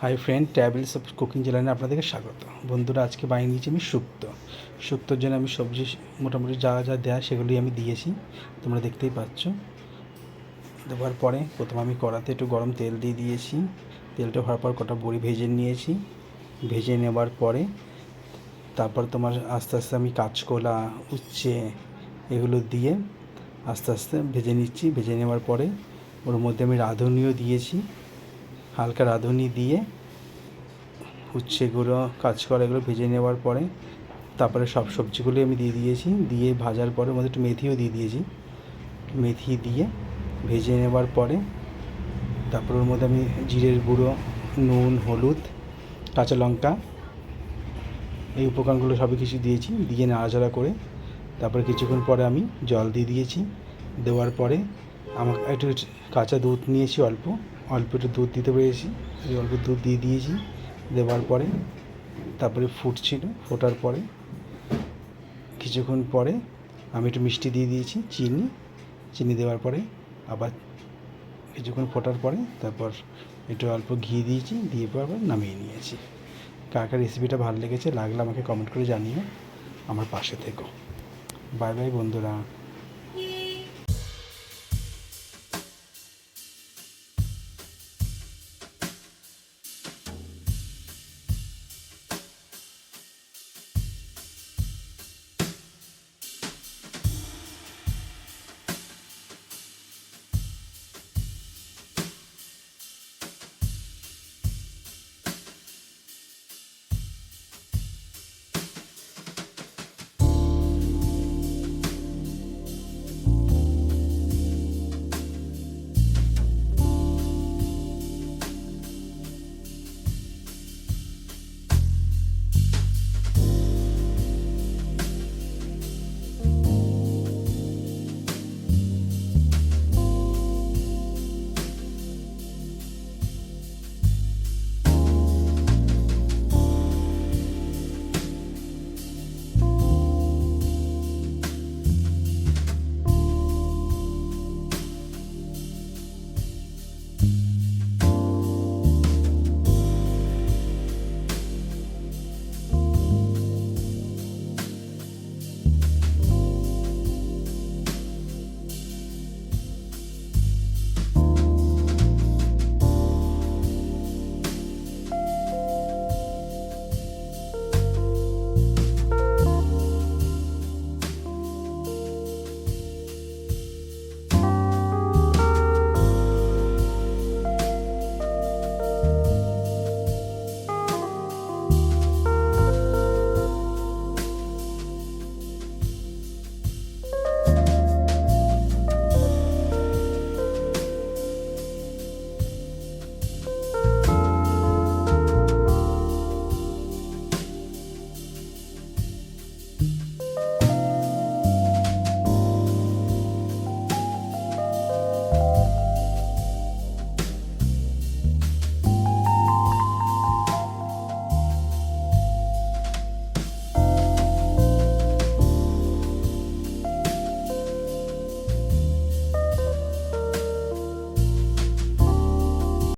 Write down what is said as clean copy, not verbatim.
Hi friend, travels of cooking চ্যানেলে আপনাদেরকে স্বাগত। বন্ধুরা, আজকে বানিয়ে নিয়েছি আমি শুক্তোর জন্য আমি সবজি মোটামুটি যা যা দেয় সেগুলি আমি দিয়েছি, তোমরা দেখতেই পাচ্ছ। দেওয়ার পরে প্রথমে আমি কড়াতে একটু গরম তেল দিয়ে দিয়েছি। তেলটা হওয়ার পর কটা বড়ি ভেজে নিয়েছি। ভেজে নেওয়ার পরে তারপর তোমার আস্তে আস্তে আমি কাঁচকলা, উচ্ছে এগুলো দিয়ে আস্তে আস্তে ভেজে নিচ্ছি। ভেজে নেওয়ার পরে ওর মধ্যে আমি রাঁধুনিও দিয়েছি, হালকা রাঁধুনি দিয়ে উচ্ছেগুলো, কাঁচকলা এগুলো ভেজে নেওয়ার পরে তারপরে সব সবজিগুলোই আমি দিয়ে দিয়েছি। দিয়ে ভাজার পরে মধ্যে একটু মেথিও দিয়ে দিয়েছি। মেথি দিয়ে ভেজে নেওয়ার পরে তারপর ওর মধ্যে আমি জিরের গুঁড়ো, নুন, হলুদ, কাঁচা লঙ্কা এই উপকরণগুলো সবই কিছু দিয়েছি। দিয়ে নাড়াচাড়া করে তারপরে কিছুক্ষণ পরে আমি জল দিয়ে দিয়েছি। দেওয়ার পরে আমাকে একটু কাঁচা দুধ নিয়েছি, অল্প একটু দুধ দিতে পেরেছি। এই অল্প দুধ দিয়ে দিয়েছি। দেওয়ার পরে তারপরে ফুটছিল, ফোটার পরে কিছুক্ষণ পরে আমি একটু মিষ্টি দিয়ে দিয়েছি, চিনি দেওয়ার পরে আবার কিছুক্ষণ ফোটার পরে তারপর একটু অল্প ঘি দিয়েছি, দিয়ে পর আবার নামিয়ে নিয়েছি। কার কার রেসিপিটা ভালো লেগেছে লাগলে আমাকে কমেন্ট করে জানিও। আমার পাশে থেকো। বাই বাই বন্ধুরা।